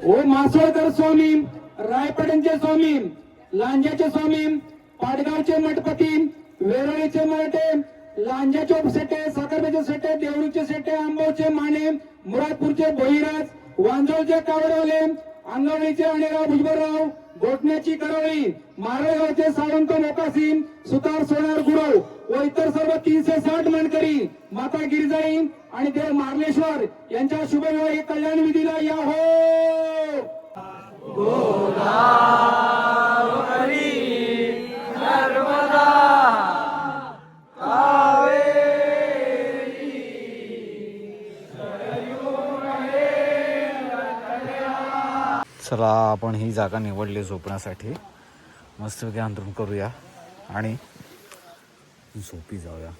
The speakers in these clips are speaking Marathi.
ओ मासोळकर स्वामी, रायपडांचे स्वामी, लांजाचे स्वामी, पाडगावचे मठपती, वेरळीचे मराठे, लांजाचे उपसेटे, साखरपेचे सेटे, देवळीचे सेटे, आंबोचे माने, मुरादपूरचे भोईराज, वांजोळचे कावडवले, अंगवळीचे अणेराव भुजबळराव, गोठण्याची करवळी, मारळगावचे सावंत मोकासी, सुतार सोनार गुरव व इतर सर्व 360 मानकरी, माता गिरिजाई आणि देव मार्लेश्वर यांच्या शुभविवाही कल्याण विधीला या हो. चला आपण ही जागा निवडली झोपण्यासाठी. मस्तपैकी अंतरून करूया आणि झोपी जाऊया.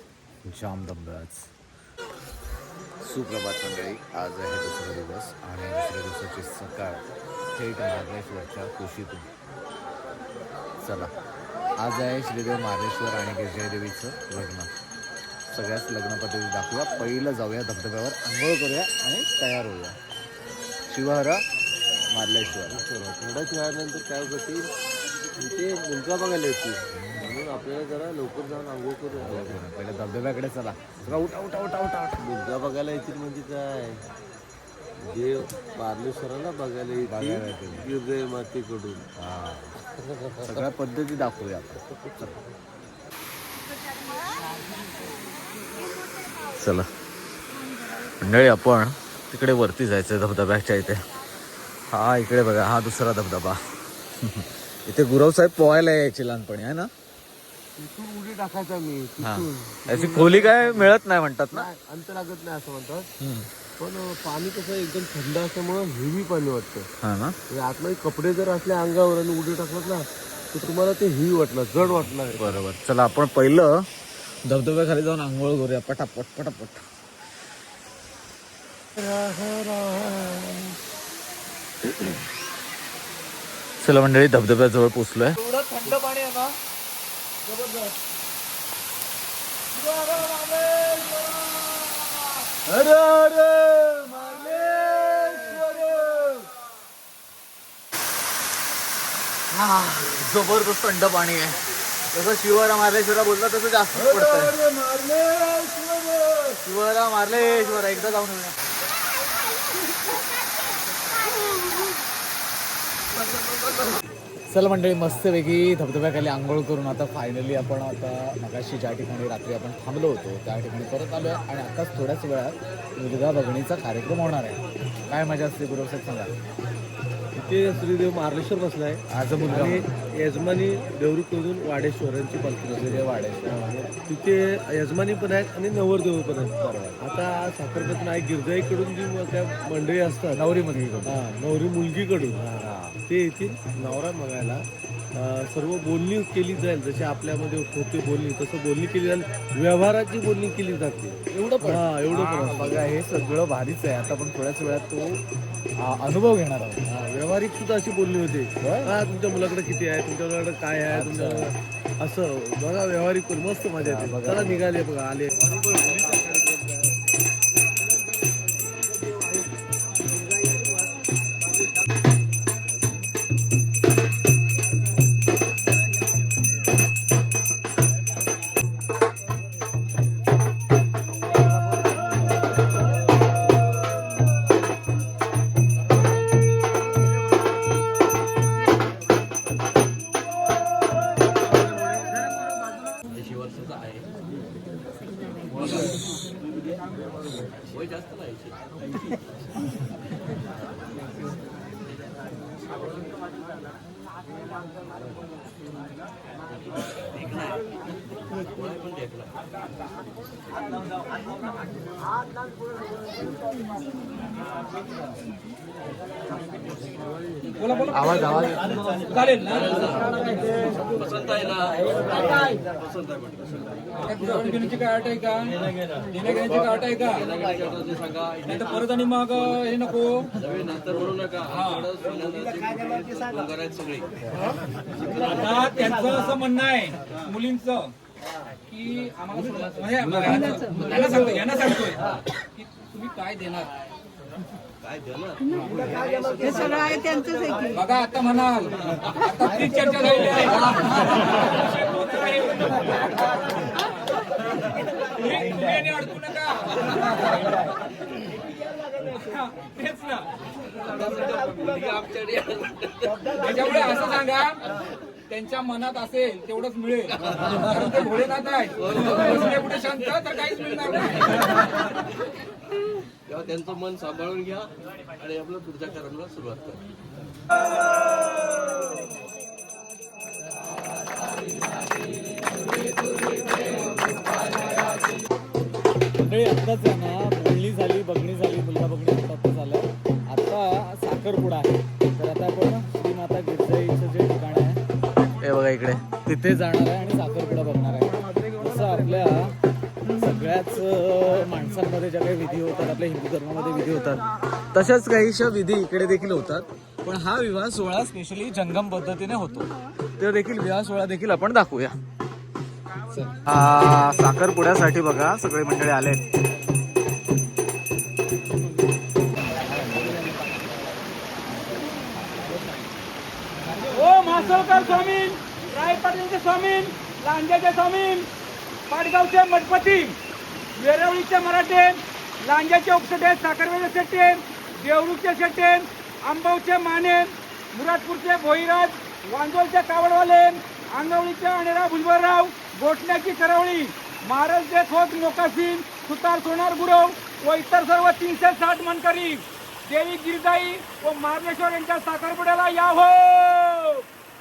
जाम दमदाच. सुप्रभात मंडळी, आज आहे दुसरा दिवस आणि दुसऱ्या दिवसाची सकाळ थेट मार्लेश्वरच्या कुशीतून. चला, आज आहे श्रीदेव मार्लेश्वर आणि गिरजादेवीचं लग्न. सगळ्याच लग्न पद्धती दाखवूया. पहिलं जाऊया धबधब्यावर, आंघोळ करूया आणि तयार होऊया. शिवहरा मार्लेश्वर. थोड्याच वेळानंतर काय होती ते मुलगा बघायला येते, म्हणून आपल्याला जरा लवकर जाऊन आंघोळ करूया. पहिल्या धबधब्याकडे चला. उठा उठा उठा उठा. मुलगा बघायला येतील म्हणजे काय, देव मार्लेश्वराला बघायला येतील गिरजाई मातेकडून. सगळ्या पद्धती दाखवूया आपण. चला मंडळी, आपण तिकडे वरती जायचं धबधब्याच्या इथे. हा इकडे बघा, हा दुसरा धबधबा. इथे गुरव साहेब पोहायला यायचे लहानपणी, आहे ना? तिथून उडी टाकायचा मी. हा, याची खोली काय मिळत नाही म्हणतात ना, अंतर लागत नाही असं म्हणतात. पण पाणी कसं एकदम थंड असल्यामुळे हेवी पाणी वाटतं. हा ना. आतमध्ये कपडे जर असले अंगावर आणि उडी टाकलात ना तर तुम्हाला ते हेवी वाटलं, जड वाटणार. बरोबर. चला आपण पहिलं धबधब्याखाली जाऊन आंघोळ करूया पटापट पटापट. चला मंडळी, धबधब्याजवळ पोचलोय. एवढं थंड पाणी आहे ना, जबरदस्त. हर हर मार्लेश्वर. जबरदस्त थंड पाणी आहे. जसं शिवहरा मार्लेश्वरा बोलला तसं जास्त पडतंय. शिवहरा मार्लेश्वर एकदा जाऊन येऊया. चला मंडळी, मस्तपैकी धबधब्याखाली आंघोळ करून आता फायनली आपण आता मगाशी ज्या ठिकाणी रात्री आपण थांबलो होतो त्या ठिकाणी परत आलो आहे. आणि आताच थोड्याच वेळात मुलगा बघणीचा कार्यक्रम होणार आहे. काय मजा असते गुरु साहेब सांगा. इथे श्रीदेव मार्लेश्वर बसलाय. आज मुलगा आणि यजमानी देवरूकडून वाडेश्वरांची पालखी बसलेली आहे. वाढायचं. तिथे यजमानी पण आहेत आणि नवरदेव पण आहेत. आता साखरपेतून आहे गिरजाईकडून जी त्या मंडळी असतात, नवरी मुलगी नवरी मुलगीकडून ते येतील नवरा बघायला. सर्व बोलणी केली जाईल, जशी आपल्यामध्ये होते बोलणी तसं बोलणी केली जाईल. व्यवहाराची बोलणी केली जाते. एवढं पण एवढं पण बघा, हे सगळं भारीच आहे. आता आपण थोड्याच वेळात तो अनुभव घेणार आहोत. व्यवहारिक सुद्धा अशी बोलणी होते. तुमच्या मुलाकडे किती आहे, तुमच्या मुलाकडे काय आहे, तुमच्या असं बघा व्यवहारिक पण मस्त मजा येते. चला निघाले बघा, आले. आवाज चालेल ना. घेण्याची काय अट आहे का, देण्याघेण्याची काय अट आहे का, नाही तर परत आणि मग हे नको नंतर बोलू नका. आता त्यांचं असं म्हणणं आहे मुलींचं की आम्हाला म्हणजे यांना सांगतोय की तुम्ही काय देणार, हे सगळं आहे त्यांचंच आहे की. बघा आता म्हणाल आता ती चर्चा झाली आहे. तुम्ही अडकू नका. तेच ना. त्याच्यामुळे असं सांगा त्यांच्या मनात असेल तेवढंच मिळेल, कारण ते भोलेनाथ आहे. बसले कुठे शांत तर काहीच मिळणार नाही. तेव्हा त्यांचं मन सांभाळून घ्या आणि आपलं पुढच्या कार्यक्रमाला सुरुवात करा. मंडळी आत्ताच आहे ना, बोलणी झाली, बघणी झाली, मुलगा बघणी आत्ता झालं. आता साखरपुडा आहे. तर आता आपण श्रीमाता गिरजाईचं जे ठिकाण आहे हे बघा इकडे तिथे जाणार आहे आणि साखरपुडा बघणार आहे. जसं आपल्या सगळ्याच माणसांमध्ये ज्या काही विधी होतात, आपल्या हिंदू धर्मामध्ये विधी होतात, तशाच काहीशा विधी इकडे देखील होतात. पण हा विवाह सोहळा स्पेशली जंगम पद्धतीने होतो. तो देखील विवाह सोहळा देखील आपण दाखवूया. साखरपुड्यासाठी बघा सगळे मंडळी आलेत. ओ मासोळकर स्वामी, रायपाटणचे स्वामी, लांजाचे स्वामी, पाडगावचे मठपती, वेरवळीचे मराठे, लांजाचे उपसटे, साखरवेचे शेट्टे, देवरुखचे शेट्टे, आंबावचे माने, मुरादपूरचे भोईराज, वांजोलचे कावडवाले, अंगवळीचे अणेराव भुजबळराव, गोठण्याची करवळी, महाराजचे थोत मोकासीन, सुतार सोनार गुरव व इतर सर्व 360 मनकरी देवी गिरजाई व मार्लेश्वर यांच्या साखरपुड्याला या हो.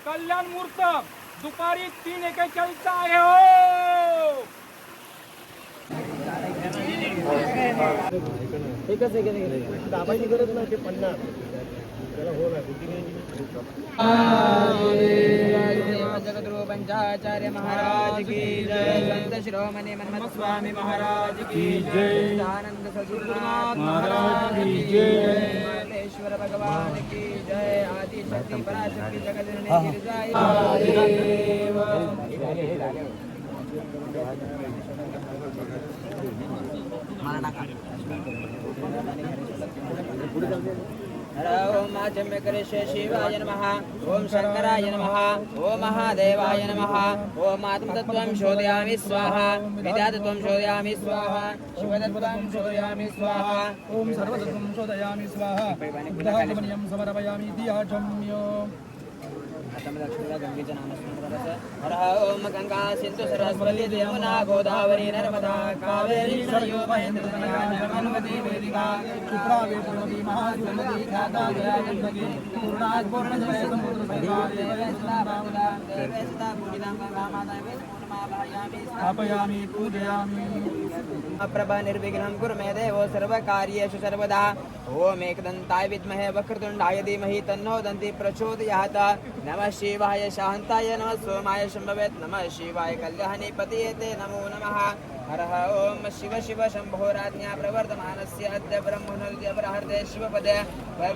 कल्याण मुहूर्त दुपारी 3:41 आहे हो. दाबाची गरज नाही, ते 50 त्याला हो जगद्गुरु पंचाचार्य महाराज की जय. संत शिरोमणी मन्मथ स्वामी महाराज की जय. आनंद सद्गुरुनाथ महाराज की जय. महेश्वर भगवान की जय. आदि शक्ति पराशक्ति जगदजननी गिरिजाई देव. ओम आचम्यकरेश्वर शिवाय नमः. ओम शंकराय नमः. ओम महादेवाय नमः. ओम आत्मतत्त्वं शोधयामि स्वाहा. विद्यातत्त्वं शोधयामि स्वाहा. शिवतत्त्वं शोधयामि स्वाहा. ओम सर्वतत्त्वं शोधयामि स्वाहा. बुधागमनीयं समर्पयामि धियाचम्यो. गंगेचं नामस्मरण करायचं. हर ओम गंगा सिंधु सरस्वती यमुना गोदावरी नर्मदा कावेरी सरयू महेंद्र नर्मदी वेदिका क्षिप्रा वेदवती महासुरमती ख्याता जया गंगकी पूर्णात् पूर्णजय समुद्र स्थापयामि पूजयामि. प्रभा निर्विघ्नं कुरु मे देवो सर्वकार्येषु सर्वदा. ओम एकदन्ताय विद्महे वक्रतुण्डाय धीमहि तन्नो दन्ति प्रचोदयात्. नमः शिवाय शान्ताय नमः सोमाय शम्भवे नमः शिवाय कल्याणी पतये नमो नमः. हर ओम शिव शिव शंभो राज्ञा प्रवर्तमानस्य अद्य ब्रह्मणोदय प्रहर्ते शिवपदे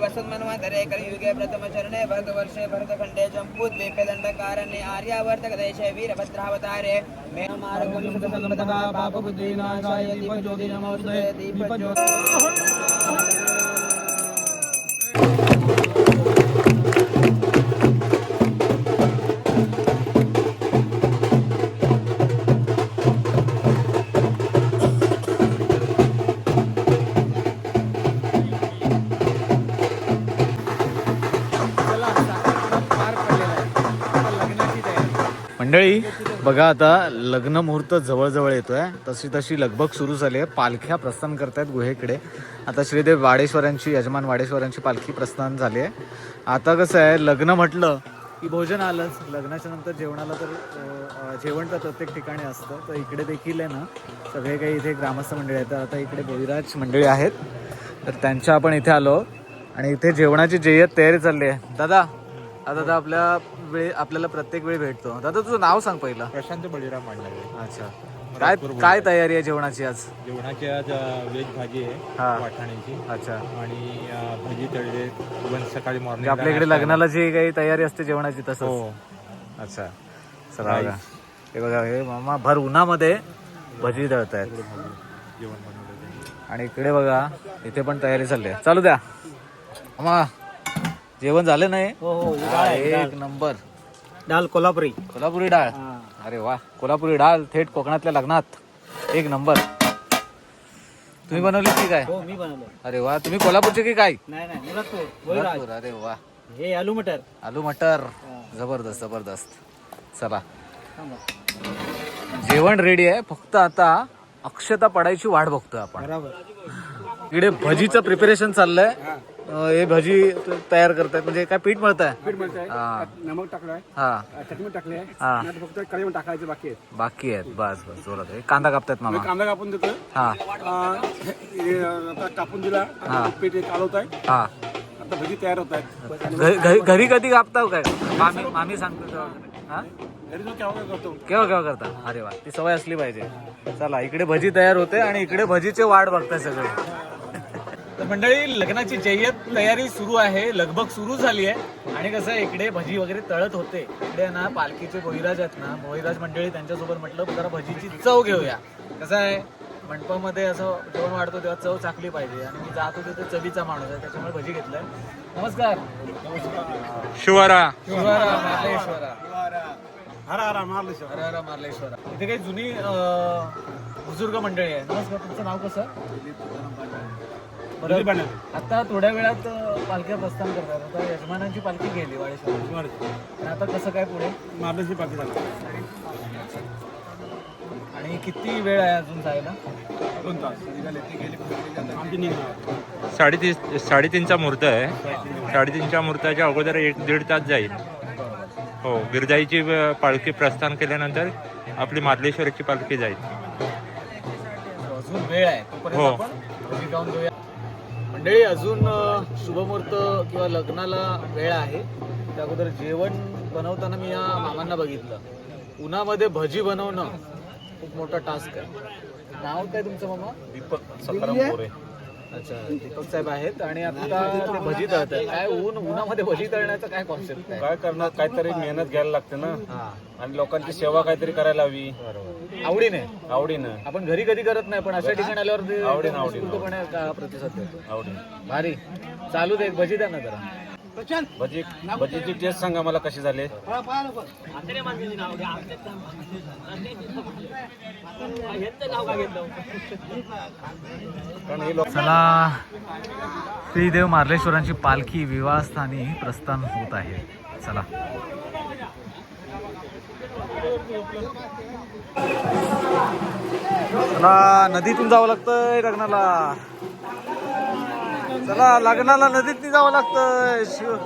वसन्मन्वन्तरे कलियुगे प्रथमचरणे भरतवर्षे भरतखण्डे जम्बूद्वीपे दण्डकारण्ये आर्यावर्तकदेशे वीरभद्रावतारे मे मार्गं सतसम्पदा पापबुद्धिनाशाय दीपज्योति नमोस्तुते. दीपज्योति मंडळी बघा, आता लग्न मुहूर्त जवळजवळ येतोय. तशी लगबग सुरू झाली आहे. पालख्या प्रस्थान करतायत गुहेकडे. आता श्रीदेव वाडेश्वरांची, यजमान वाडेश्वरांची पालखी प्रस्थान झाली आहे. आता कसं आहे, लग्न म्हटलं की भोजन आलंच. लग्नाच्या नंतर जेवणाला तर जेवण तर प्रत्येक ठिकाणी असतं. तर इकडे देखील आहे ना, सगळे काही इथे ग्रामस्थ मंडळी आहेत. आता इकडे भोईराज मंडळी आहेत, तर त्यांच्या आपण इथे आलो आणि इथे जेवणाची जय्यत तयारी चालली आहे. दादा आता आपल्याला प्रत्येक वेळी भेटतो. दादा तुझं नाव सांग पहिलं. प्रशांत बळीराम मांडलागे. अच्छा, काय तयारी आहे जेवणाची आज? जेवणाची आज व्हेज भाजी आहे वाटाण्याची. अच्छा. आणि भाजी तळले सकाळी मॉर्निंग. आपल्या इकडे लग्नाला जी काही तयारी असते जेवणाची तसं. अच्छा, चला बघा, हे बघा, हे मामा भर उन्हामध्ये भजी तळतायत जेवण बनवलं. आणि इकडे बघा इथे पण तयारी चालली आहे. चालू द्या. मामा जेवण झालं नाही? हो हो एक नंबर. डाल कोल्हापुरी. कोल्हापुरी डाळ. अरे वा, कोल्हापुरी डाळ थेट कोकणातल्या लग्नात. एक नंबर. तुम्ही बनवली की काय? हो मी बनवलं. अरे वा, तुम्ही कोल्हापूरचे की काय? नाही नाही कोल्हापूर. अरे वा, हे आलू मटर. आलू मटर. जबरदस्त जबरदस्त. चला जेवण रेडी आहे, फक्त आता अक्षता पडायची वाट बघतोय आपण. बरोबर. इकडे भजीचं प्रिपरेशन चाललंय. हे भजी तयार करतायत म्हणजे काय पीठ मळताय? नमक टाकलाय, हा चटणी टाकली हा आहे, फक्त कढई टाकायचे बाकी आहे. बाकी आहेत. बस बस जोरात. हे कांदा कापतायत मामा. कांदा कापून देतोय, हा आता कापून दिला, हा. पीठ कालवत आहे, हा. आता भजी तयार होत आहेत. घरी कधी कापताव काय? मामी सांगतो तेव्हा. हा घरी जो केव्हा करतो. केव्हा केव्हा करता? अरे वा, ती सवय असली पाहिजे. चला इकडे भजी तयार होते आणि इकडे भजीचे वाट बघताय सगळे. तर मंडळी लग्नाची जय्यत तयारी सुरू आहे, लगबग सुरू झाली आहे. आणि कसं आहे, इकडे भजी वगैरे तळत होते. इकडे ना पालखीचे भोईराज आहेत ना, भोईराज मंडळी त्यांच्यासोबत म्हटलं जरा भजीची चव घेऊया. कसं आहे, मंडपामध्ये असं जेवण वाढतो तेव्हा चव चाकली पाहिजे आणि मी जात होते तर चवीचा माणूस आहे, त्याच्यामुळे भजी घेतलाय. नमस्कार. शिवारा शिवारा मार्लेश्वरा. हरा हरा मार्लेश्वर. हर हर मार्लेश्वरा. इथे काही जुनी बुजुर्ग मंडळी आहे. नमस्कार, तुमचं नाव कसं? बरं, आता थोड्या वेळात पालख्या प्रस्थान करतात. आता यजमानांची पालखी गेली वाडेश्वर, आता कसं काय पुढे? मार्लेश्वर पालखी झाली. आणि किती वेळ आहे अजून जायला? 2 तास आमची निघणार. 3:30चा मुहूर्त आहे. 3:30च्या मुहूर्ताच्या अगोदर 1-1.5 तास जाईल. हो, गिरजाईची पालखी प्रस्थान केल्यानंतर आपली मार्लेश्वरची पालखी जाईल. अजून वेळ आहे, तोपर्यंत हो. आपण भजी खाऊन घेऊया. मंडळी अजून शुभमुहूर्त किंवा लग्नाला वेळ आहे. त्या अगोदर जेवण बनवताना मी या मामांना बघितलं. उन्हामध्ये भजी बनवणं खूप मोठा टास्क आहे. नाव काय तुमचं मामा? दीपक सखाराम मोरे. अच्छा, दीपक साहेब आहेत आणि आता ते भजी तळतात. काय उन्हामध्ये भजी तळण्याचा काय कॉन्सेप्ट आहे? काय करणार, काहीतरी मेहनत घ्यायला लागते ना, हा, आणि लोकांची सेवा काहीतरी करायला हवी. आवडीने. आवडीनं. आपण घरी कधी करत नाही, पण अशा ठिकाणी आल्यावर ते आवडीनं. उत्स्फूर्तपणे का प्रतिसाद देतो. आवडीनं. भारी. चालू दे, भजी द्या ना जरा. भजीची टेस्ट सांगा मला कशी झाली. कारण हे लोक चला, श्रीदेव मार्लेश्वरांची पालखी विवाहस्थानी प्रस्थान होत आहे. चला चला, नदीतून जावं लागतंय लग्नाला. चला, लग्नाला नदीतून जावं लागतंय. शिव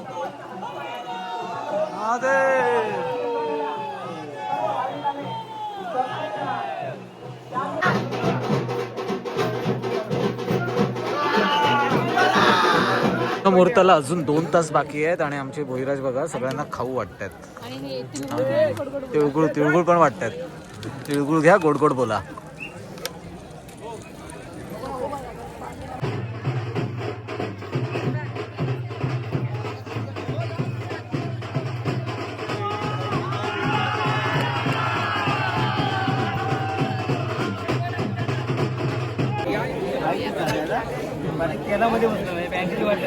मुहूर्ताला अजून 2 तास बाकी आहेत आणि आमचे भोईराज बघा सगळ्यांना खाऊ वाटतात. तिळगुळ तिळगुळ पण वाटतात. तिळगुळ घ्या, गोड गोड बोला. केलामध्ये बँकेची वाट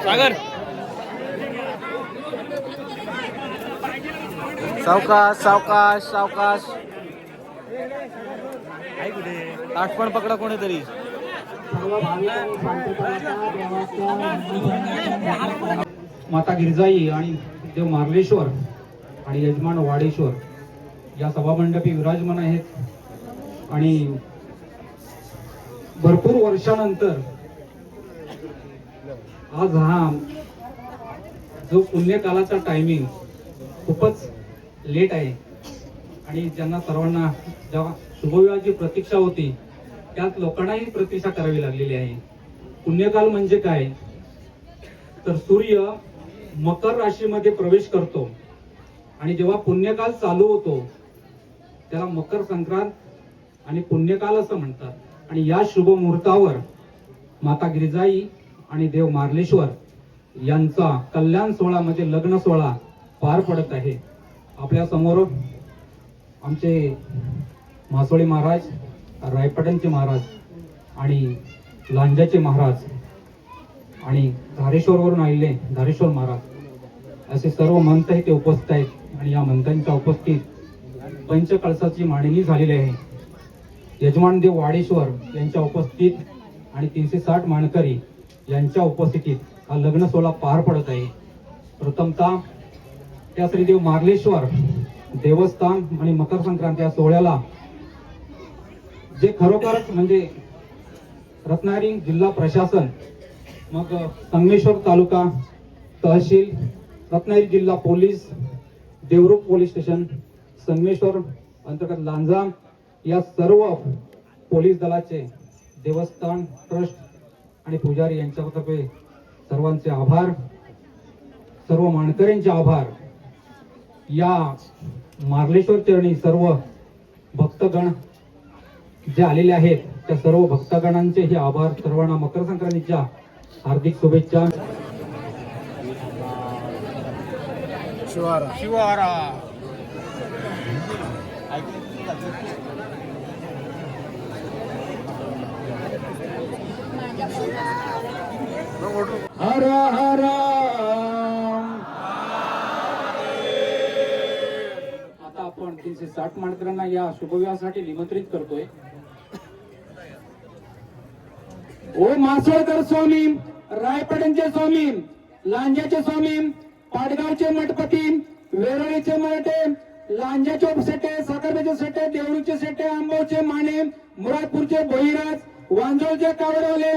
सागर, सावकाश सावकाश सावकाश. ताट पण पकडा कोणीतरी. माता गिरजाई आणि देव मार्लेश्वर आणि यजमान वाडेश्वर या सभामंडपी विराजमान आहेत. आणि भरपूर वर्षानंतर आज हा जो पुण्यकालाचा टायमिंग खूपच लेट आहे आणि ज्यांना सर्वांना जेव्हा शुभविवाहाची प्रतीक्षा होती त्यात लोकांनाही प्रतीक्षा करावी लागलेली आहे. पुण्यकाल म्हणजे काय, तर सूर्य मकर राशीमध्ये प्रवेश करतो आणि जेव्हा पुण्यकाल चालू होतो त्याला मकर संक्रांत आणि पुण्यकाल असं म्हणतात. आणि या शुभ मुहूर्तावर माता गिरिजाई आणि देव मार्लेश्वर यांचा कल्याण सोहळा म्हणजे लग्न सोहळा पार पडत आहे. आपल्या समोर आमचे मासोळी महाराज, रायपाटणचे महाराज आणि लांजाचे महाराज आणि धारेश्वरवरून आलेले धारेश्वर महाराज असे सर्व मंत इथे उपस्थित आहेत आणि या मंतांच्या उपस्थित पंचकळसाची मांडणी झालेली आहे. यजमानदेव वाडेश्वर यांच्या उपस्थित आणि 360 मानकरी यांच्या उपस्थितीत हा लग्न सोहळा पार पडत आहे. प्रथमतः त्या श्रीदेव मार्लेश्वर देवस्थान आणि मकर संक्रांती या सोहळ्याला जे खरोखरच म्हणजे रत्नागिरी जिल्हा प्रशासन, मग संगमेश्वर तालुका तहसील, रत्नागिरी जिल्हा police, Devrukh police station, Sangameshwar अंतर्गत लांजा या सर्व पोलीस दलाचे, देवस्थान ट्रस्ट आणि पुजारी यांच्यातर्फे सर्वांचे आभार, सर्व मानकऱ्यांचे आभार. या मार्लेश्वर चरणी सर्व भक्तगण जे आलेले आहेत त्या सर्व भक्तगणांचे हे आभार. सर्वांना मकर संक्रांतीच्या हार्दिक शुभेच्छा. हर हर आता आपण 360 मानकऱ्यांना या शुभविवाहासाठी निमंत्रित करतोय. ओ मासोळकर स्वामी, रायपाटणचे स्वामी, लांजाचे स्वामी, पाडगावचे मठपती, वेरळीचे मराठे, लांजाचे उपसेटे, साखरपेचे सेटे, देवरूचे सेटे, आंबोचे माने, मुरादपूरचे भोईराज, वांजोळचे कावडवाले,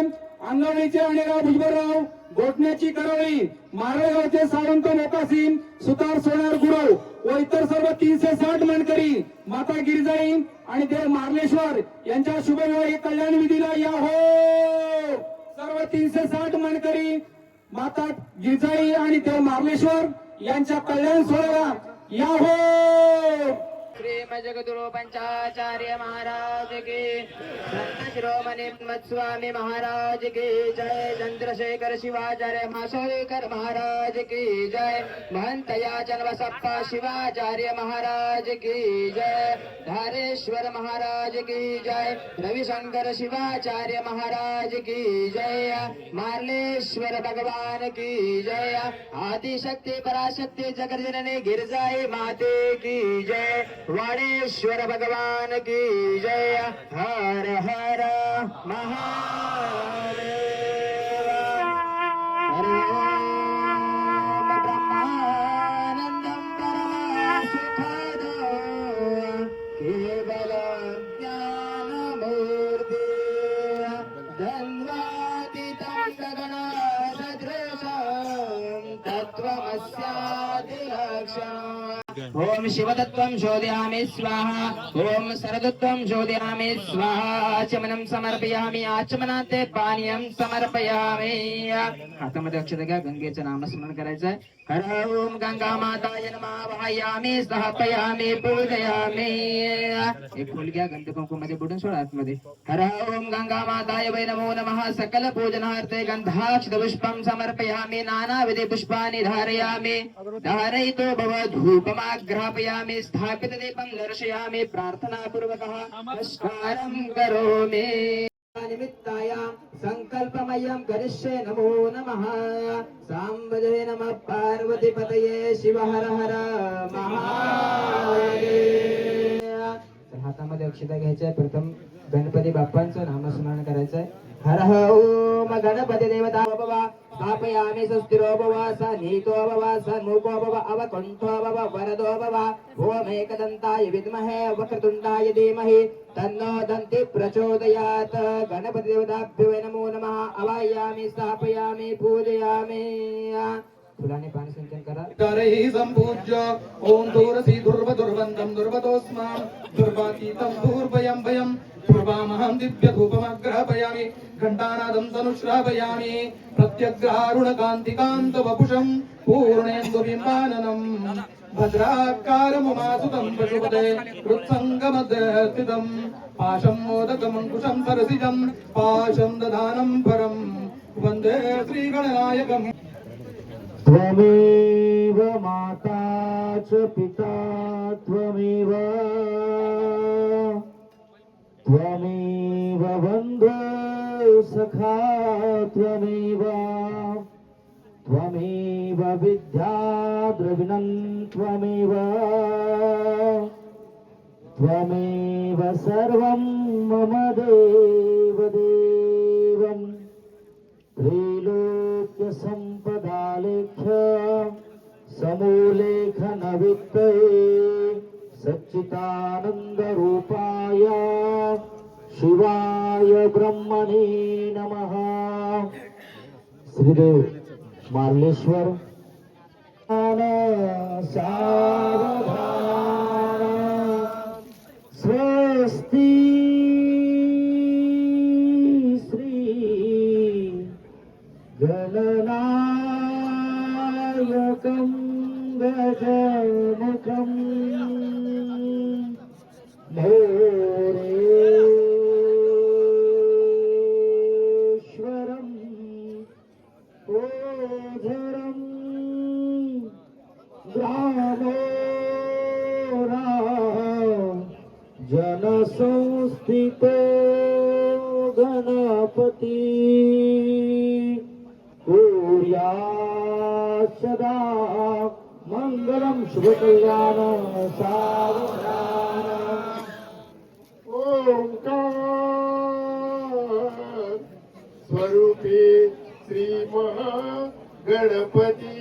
अंगवळीचे अणेराव भुजबळराव, गोठण्याची करवळी, मारळगावचे सावंत मोकासी, सुतार सोनार गुरव व इतर सर्व 360 मानकरी, माता गिरिजाई आणि देव मार्लेश्वर यांच्या शुभविवाही कल्याण विधीला या हो. सर्व 360 मानकरी, माता गिरिजाई आणि देव मार्लेश्वर यांच्या कल्याण सोहळ्याला या हो. श्री जगद्गुरु पंचाचार्य महाराज की, संत शिरोमणी मत्स्वामी महाराज की जय, चंद्रशेखर शिवाचार्य मासोळीकर महाराज की जय, महंत याचन बसप्पा शिवाचार्य महाराज की जय, धारेश्वर महाराज की जय, रविशंकर शिवाचार्य महाराज की जय, मार्लेश्वर भगवान की जय, आदिशक्ति पराशक्ति जगज्जननी गिरजाई माते की जय, वाणेश्वर भगवान की जय. हर हर महादेव. ब्रह्मानंदं परमसुखदं केवल ज्ञानमूर्ति, द्वन्द्वातीतं गगनसदृशं तत्त्वमस्यादिलक्षणम्. ओम शिवतत्वं शोधयामि स्वाहा, ओम सरदत्वं शोधयामि स्वाहा. आचमनं समर्पयामि, आचमनाते पानीयं समर्पयामि. हातामध्ये अक्षता घ्या, गंगेचं नामस्मरण करायचं आहे. हर ओम गंगा माताय नमः. वाहयामि, स्थापयामि, पूजयामि. एक फुल घ्या, गंध कुंकुमध्ये बुडून सोडा आतमध्ये. हर ओम गंगा माताय वै नमो नमः. सकल पूजनार्थे गंधाक्षत पुष्पं समर्पयामि, नानाविध पुष्पाणि धारयामि. धारयितो भव धूपमाग्रापयामि, स्थापित दीपं दर्शयामि, प्रार्थनापूर्वकः नमस्कारं करोमि. निमित्ताय संकल्पमयं करिष्ये. नमो नमः. सांबजे नमः. पार्वतीपतये शिव हर हर महादेव. हातामध्ये अक्षता घ्यायच्या. प्रथम गणपती बाप्पांचं नामस्मरण करायचं आहे. हर ओम गणपती देवता भव. स्थापयामि सुस्थिरो भव, सनीतो भव, सन्मुखो भव, अवकुण्ठो भव, वरदो भव. ओम एकदन्ताय विद्महे वक्रतुण्डाय धीमहि तन्नो दन्ति प्रचोदयात्. गणपति देवताभ्यो नमो नमः. अवाहयामि, स्थापयामि, पूजयामि. फुलाने पाणी सिंचन करा. करैः सम्पूज्य ओम दूरसी दुर्वदुर्वन्दं दुर्वदोस्मां दुर्वातीतं दूर्भयं भयं पूर्वामहं दिव्यधूपमग्रापयामि. घण्टानादं तनुश्रावयामि. प्रत्यग्रहारुणकान्तिकान्तवपुषं पूर्णेन्दुबिम्बाननं भद्राकारमुमासुतं पशुपते कृत्सङ्गमध्ये स्थितं. पाशं मोदकमङ्कुशं सरसिजं पाशं दधानं परं वन्दे श्रीगणनायकम्. त्वमेव माता च पिता त्वमेव त्वमेव बन्धो सखा त्वमेव त्वमेव विद्या द्रविणं त्वमेव त्वमेव सर्वं मम देव देवं त्रैलोक्य संपदालेख्य समूलेखनवित्तये सच्चिदानंद रूपाय शिवाय ब्रह्मणे नमः. श्रीदेव मार्लेश्वर सावधान स्वस्ति श्री गणनायकं गजमुखं मोरेश्वरं ओझरं ग्रामोरा जनसंस्थितो गणपती कुर्यात् सदा मंगलम शुभकल्याण सावधान. ओंकार स्वरूपी श्री महागणपती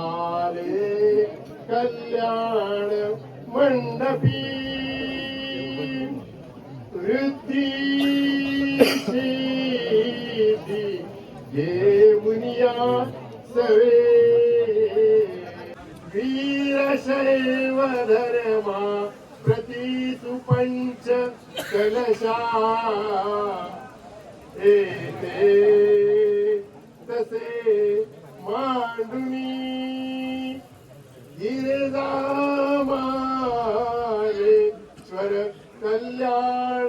आले कल्याण मंडपी वृद्धी सिद्धी ये मुनिया सवे वीरशैव धर्मा प्रतिसुपंच कलशा एते तसे मांडुनी गिरिजामारेश्वर कल्याण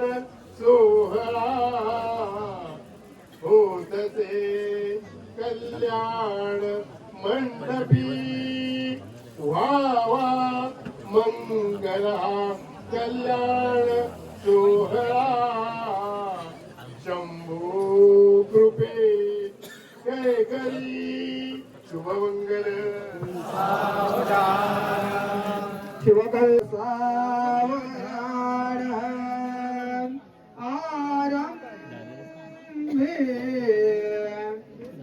सोहळा होतसे कल्याण मंडपी व्हावा मंगला कल्याण सोहळा शंभू कृपे जय करी शुभमंगल शिवकल सावधान आरंभे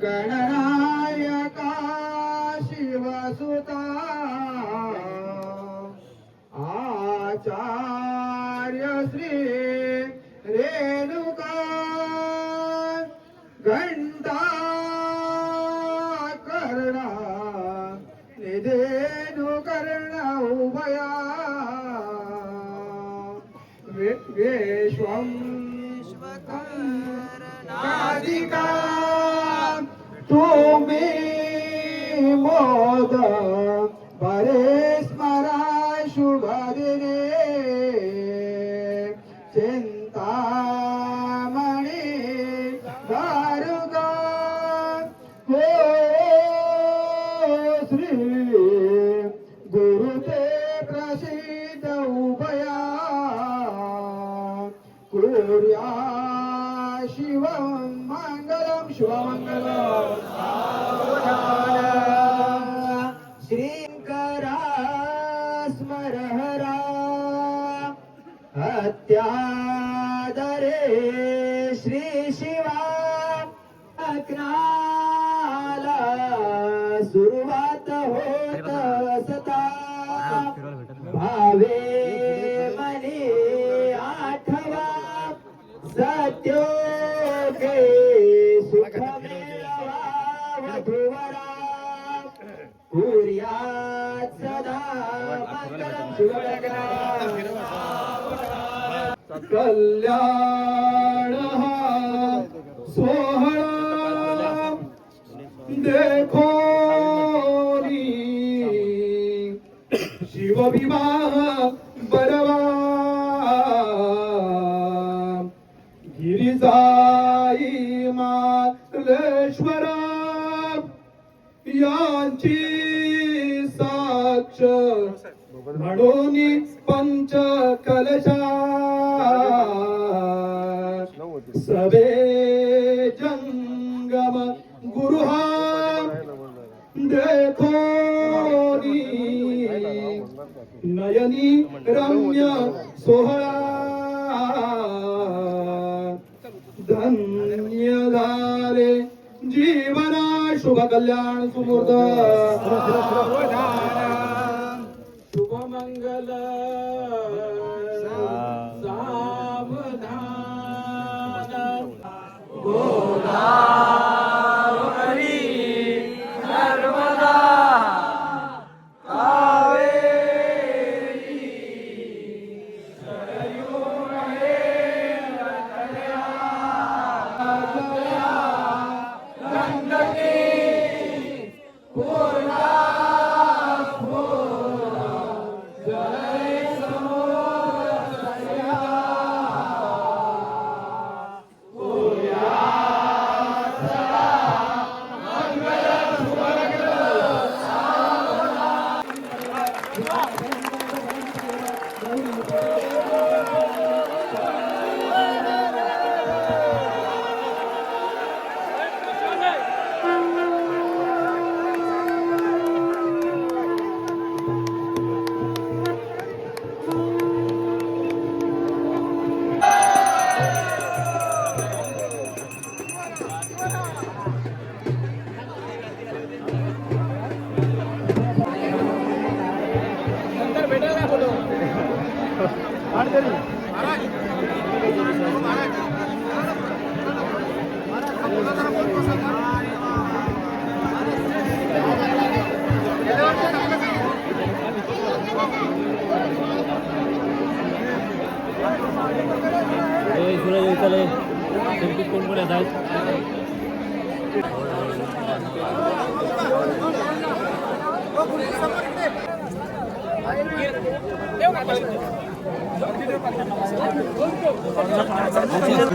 गणनायका शिवसुता आचार्य श्री रेणुका घंटा कर्णा निधेनु कर्ण उभया विश्वं नादिका तुम्ही मोद बरे स्मरा शुभ दिने चिंतामणी दारुका हो श्री गुरुते प्रसिद्ध उभया कुर्या शिवं मंगलम शिवमंगलम श्रींकरा स्मरहरा हत्यादरे श्री शिवा अग्नाला सुरुवात होत सता भावे मने आठवा सत्योगे सुख मिळवा वधूवरा कुर्यात् सदा मंगलम शुभलग्न कल्याण सोहळा देखो शिवविवाह बरवा गिरिजाई मार्लेश्वर यांची साक्ष म्हणून पंच कलश सबे जंगम गुरुहा देखोनी नयनी रम्य सोहळा धन्य झाले जीवना शुभ कल्याण सुमूर्त शुभ मंगल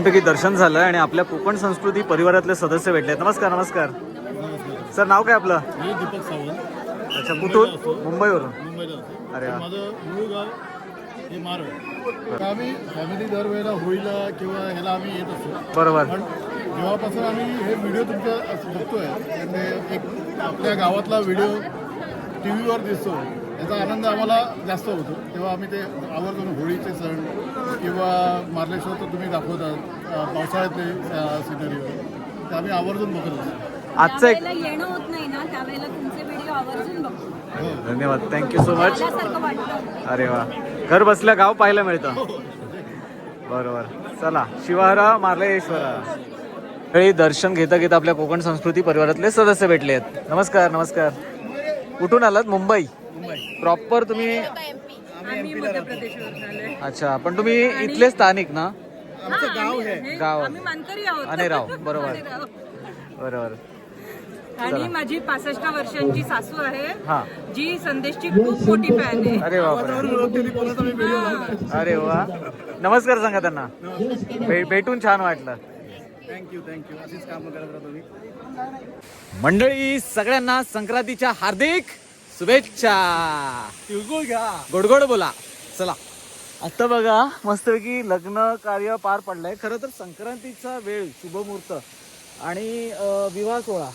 पैकी दर्शन झालं आणि आपल्या कोकण संस्कृती परिवारातले सदस्य भेटले. नमस्कार. नमस्कार सर, नाव काय आपलं? मी दीपक सावंत. अच्छा, कुठून? मुंबईवरून. मुंबईला. अरे वा. माझं मूळ गाव हे मारळ. आम्ही फॅमिली दरवेळेला होळीला किंवा ह्याला आम्ही येत असतो. बरोबर. पण जेव्हापासून आम्ही हे व्हिडिओ तुमच्या बघतोय म्हणजे एक आपल्या गावातला व्हिडिओ टी व्हीवर दिसतो याचा आनंद आम्हाला जास्त होतो. तेव्हा आम्ही ते आवर्जून होळीचे सण किंवा मार्लेश्वर तर तुम्ही दाखवतात पावसाळ्यातले सिनरीवर ते आम्ही आवर्जून बघत असतो. आजचं एक येणं होत नाही ना त्यावेळेला तुमचे व्हिडिओ आवर्जून बघतो. धन्यवाद, थँक्यू सो मच. आल्यासारखं वाटतं. अरे वा, घर बसल्या गाव पाहायला मिळतं. बरोबर. चला, शिवारा मार्लेश्वरा. वेळी दर्शन घेता घेता आपल्या कोकण संस्कृती परिवारातले सदस्य भेटले आहेत. नमस्कार. नमस्कार. कुठून आलात? मुंबई. प्रॉपर तुम्ही? आम्ही मध्य प्रदेशवरून आलोय. अच्छा, पण तुम्ही इथले स्थानिक ना? आमचं गाव आहे. गाव आम्ही मानकरी आहोत. अनेराव. बरोबर. बरोबर. आणि माझी 65 वर्षांची सासू आहे हा. जी संदेशची खूप मोठी फॅन आहे. अरे वा. अरे वा. नमस्कार सांगा त्यांना. भेटून छान वाटलं. थँक्यू. अशीच कामं करत राहा तुम्ही. मंडळी, सगळ्यांना संक्रांतीच्या हार्दिक शुभेच्छा. गोडगोड बोला. चला, आता बघा मस्तपैकी लग्न कार्य पार पडलंय. खरं तर संक्रांतीचा वेळ, शुभमुहूर्त आणि विवाह सोहळा,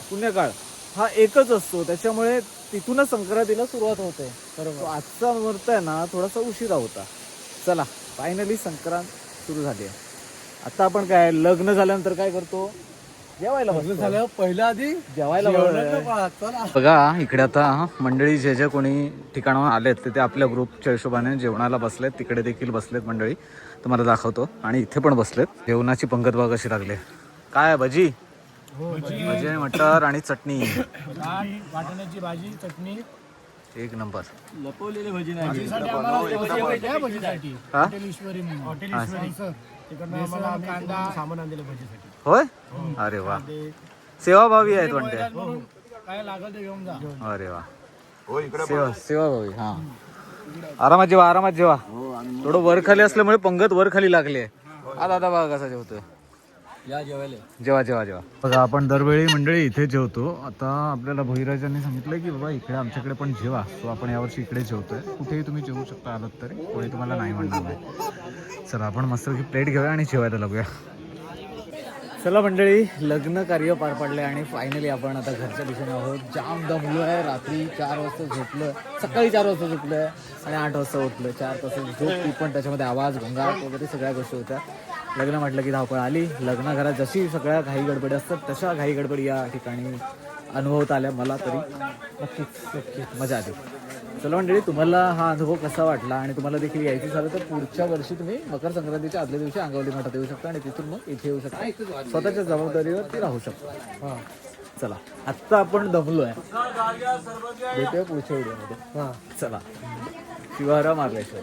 पुण्यकाळ हा एकच असतो. त्याच्यामुळे तिथूनच संक्रांतीला सुरुवात होते. बरोबर. आजचा मुहूर्त आहे ना थोडासा उशिरा होता. चला, फायनली संक्रांत सुरू झाली आहे. आता आपण काय लग्न झाल्यानंतर काय करतो? जेवायला बसतो. पहिल्या आधी जेवायला बघा. इकडे आता मंडळी जे जे कोणी ठिकाणावर आलेत ते आपल्या ग्रुपच्या हिशोबाने जेवणाला बसलेत. तिकडे देखील बसलेत मंडळी, तुम्हाला दाखवतो. आणि इथे पण बसलेत. जेवणाची पंगत बघा कशी लागली. काय भजी? भजी, मटर आणि चटणी. वाटाण्याची भाजी, चटणी, एक नंबर. लपवलेली भजी नाही. कांदा सामान आणलेलं भजीसाठी. होय. अरे वा, सेवाभावी आहेत म्हणते. काय लागल ते घेऊन जा. अरे वा, सेवाभावी. हा, आरामात जेवा, आरामात जेवा. थोडं वर खाली असल्यामुळे पंगत वर खाली लागली आहे. दादा बघा कसा जेवतोय. जेवा जेवा जेवा. बघा आपण दरवेळी मंडळी इथे जेवतो. आता आपल्याला भोईराजांनी सांगितलं की बाबा इकडे आमच्याकडे पण जेवा. सो आपण यावर्षी इकडे जेवतोय. कुठेही तुम्ही जेवू शकता आलात तरी, कोणी तुम्हाला नाही म्हणणार नाही. चला आपण मस्त की प्लेट घेऊया आणि जेवायला लागूया. चला मंडळी, लग्न कार्य पार पडले आणि फायनली आपण आता घरच्या दिशेने आहोत. जाम दमलो आहे. रात्री 4 वाजता झोपलं, सकाळी 4 वाजता झोपलं आहे आणि 8 वाजता उठलं. 4 तासाची झोप, ती पण त्याच्यामध्ये आवाज, घोंगाट वगैरे सगळ्या गोष्टी होत्या. लग्न म्हटलं की धावपळ आली. लग्नघरात जशी सगळ्या घाई गडबडी असतात तशा घाई गडबडी या ठिकाणी अनुभवता आल्या मला तरी. नक्कीच मजा आली. चला मंडळी, तुम्हाला हा अनुभव कसा वाटला आणि तुम्हाला देखील यायचं झालं तर पुढच्या वर्षी तुम्ही मकर संक्रांतीच्या आदल्या दिवशी अंगावली मठात येऊ शकता आणि तिथून मग इथे येऊ शकता. स्वतःच्या जबाबदारीवरती राहू शकता. चला आत्ता आपण दमलोय. भेटूया पुढच्या व्हिडिओमध्ये. चला. शिवहरा मार्लेश्वर.